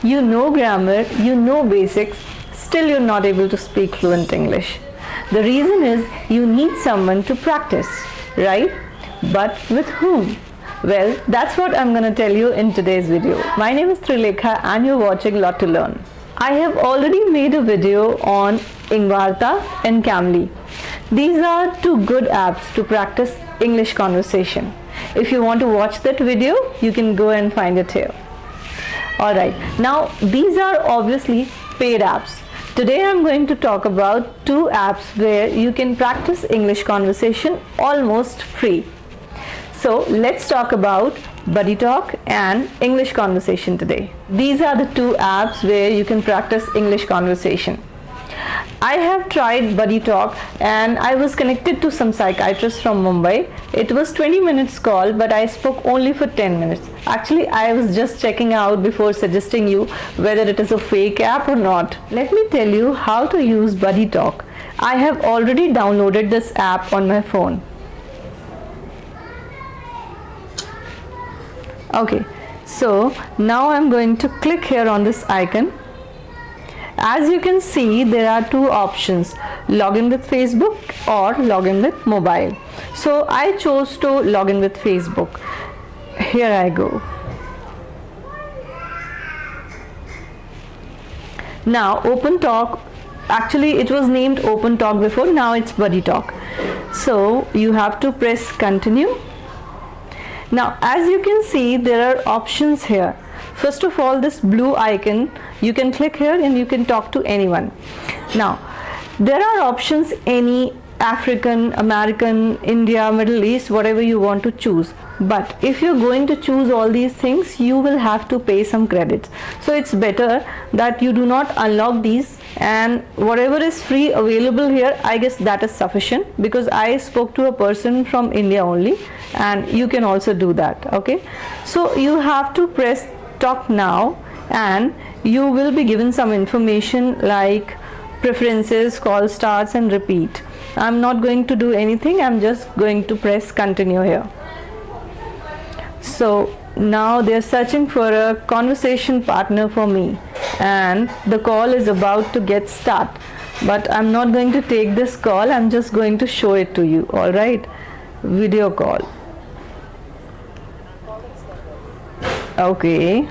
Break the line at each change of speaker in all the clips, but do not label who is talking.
You know grammar, you know basics, still you're not able to speak fluent English. The reason is you need someone to practice, right? But with whom? Well, that's what I'm going to tell you in today's video. My name is Trilekha and you're watching Lot to Learn. I have already made a video on Ingvarta and Cambly. These are two good apps to practice English conversation. If you want to watch that video, you can go and find it here. Alright, now these are obviously paid apps. Today I'm going to talk about two apps where you can practice English conversation almost free. So let's talk about BuddyTalk and English Conversation today. These are the two apps where you can practice English conversation. I have tried BuddyTalk and I was connected to some psychiatrist from Mumbai. It was 20 minutes call, but I spoke only for 10 minutes. Actually, I was just checking out before suggesting you whether it is a fake app or not. Let me tell you how to use BuddyTalk. I have already downloaded this app on my phone. Okay, so now I'm going to click here on this icon. As you can see, there are two options, login with Facebook or login with mobile. So I chose to login with Facebook. Here I go. Now OpenTalk, actually it was named OpenTalk before, now it's BuddyTalk. So you have to press continue. Now as you can see, there are options here. First of all, this blue icon, you can click here and you can talk to anyone. Now there are options, any African, American, India, Middle East, whatever you want to choose. But if you're going to choose all these things, you will have to pay some credits. So it's better that you do not unlock these, and whatever is free available here, I guess that is sufficient, because I spoke to a person from India only, and you can also do that. Okay, so you have to press talk now and you will be given some information like preferences, call starts and repeat. I'm not going to do anything, I'm just going to press continue here. So now they're searching for a conversation partner for me and the call is about to get start, but I'm not going to take this call, I'm just going to show it to you. Alright, video call. Okay,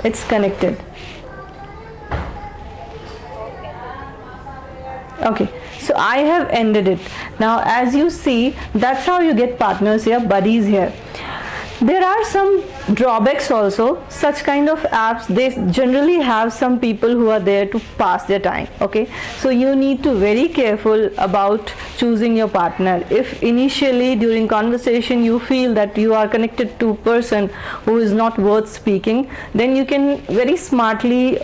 it's connected. Okay, so I have ended it. Now as you see, that's how you get partners here, buddies here. There are some drawbacks also. Such kind of apps, they generally have some people who are there to pass their time. Okay, so you need to be very careful about choosing your partner. If initially during conversation you feel that you are connected to a person who is not worth speaking, then you can very smartly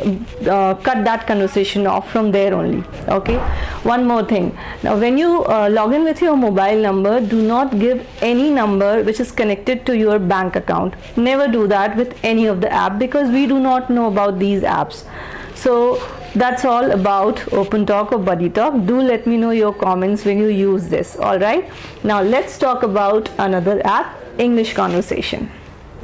cut that conversation off from there only. Okay, one more thing. Now when you log in with your mobile number, do not give any number which is connected to your bank account. Never do that with any of the app, because we do not know about these apps. So that's all about OpenTalk or BuddyTalk. Do let me know your comments when you use this. Alright, now let's talk about another app, English Conversation.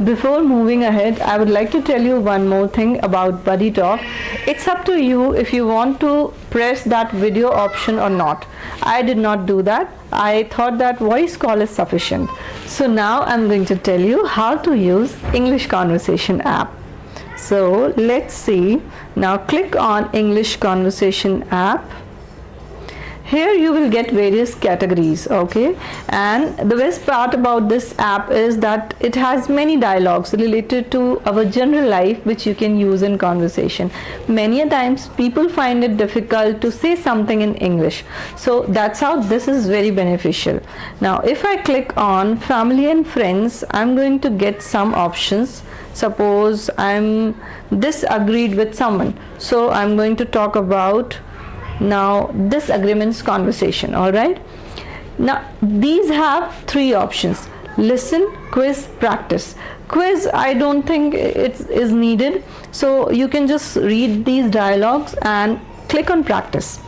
Before moving ahead, I would like to tell you one more thing about BuddyTalk. It's up to you if you want to press that video option or not. I did not do that. I thought that voice call is sufficient. So now I'm going to tell you how to use English Conversation app. So let's see. Now click on English Conversation app. Here you will get various categories. Okay, and the best part about this app is that it has many dialogues related to our general life which you can use in conversation. Many a times people find it difficult to say something in English, so that's how this is very beneficial. Now if I click on family and friends, I'm going to get some options. Suppose I'm disagreed with someone, so I'm going to talk about now disagreements conversation. All right, now these have three options: listen, quiz, practice. Quiz, I don't think it is needed, so you can just read these dialogues and click on practice.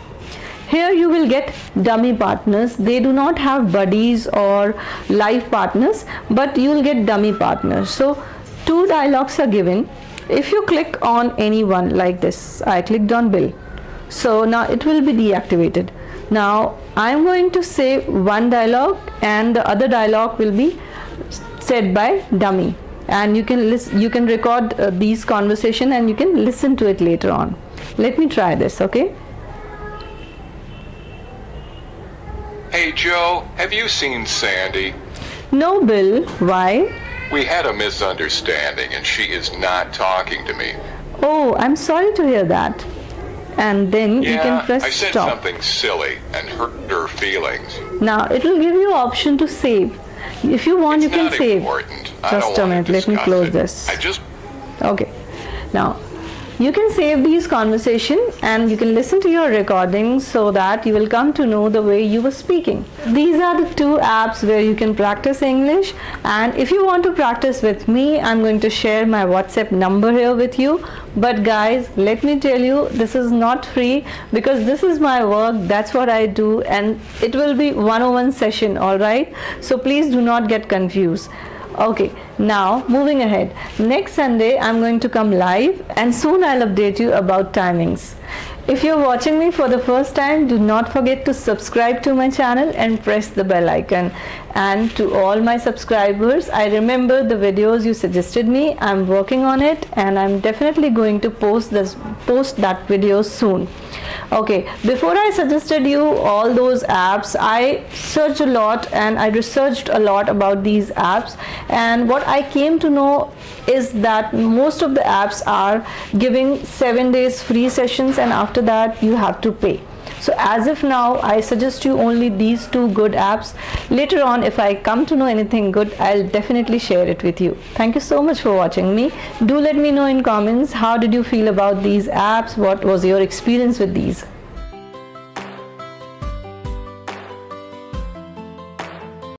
Here you will get dummy partners. They do not have buddies or life partners, but you will get dummy partners. So two dialogues are given. If you click on any one like this, I clicked on Bill, so now it will be deactivated. Now I'm going to say one dialogue and the other dialogue will be said by dummy, and you can listen, you can record these conversation and you can listen to it later on. Let me try this, okay?
Hey Joe, have you seen Sandy?
No, Bill. Why?
We had a misunderstanding and she is not talking to me.
Oh, I'm sorry to hear that. And then you can press
I said
stop.
something silly and hurt her feelings.
Now it will give you option to save. If you want,
It's
you can
not
save.
important. I
Just
don't
a
want to
minute, let me
discuss
close
it.
this.
I just
Okay. Now you can save these conversation and you can listen to your recordings so that you will come to know the way you were speaking. These are the two apps where you can practice English, and if you want to practice with me, I'm going to share my WhatsApp number here with you. But guys, let me tell you, this is not free because this is my work, that's what I do, and it will be 101 session, all right? So please do not get confused. Okay, now moving ahead, next Sunday I'm going to come live and soon I'll update you about timings. If you're watching me for the first time, do not forget to subscribe to my channel and press the bell icon. And to all my subscribers, I remember the videos you suggested me. I'm working on it and I'm definitely going to post that video soon. Okay, before I suggested you all those apps, I searched a lot and I researched a lot about these apps, and what I came to know is that most of the apps are giving 7 days free sessions and after that you have to pay. So as of now, I suggest you only these two good apps. Later on, if I come to know anything good, I'll definitely share it with you. Thank you so much for watching me. Do let me know in comments, how did you feel about these apps? What was your experience with these?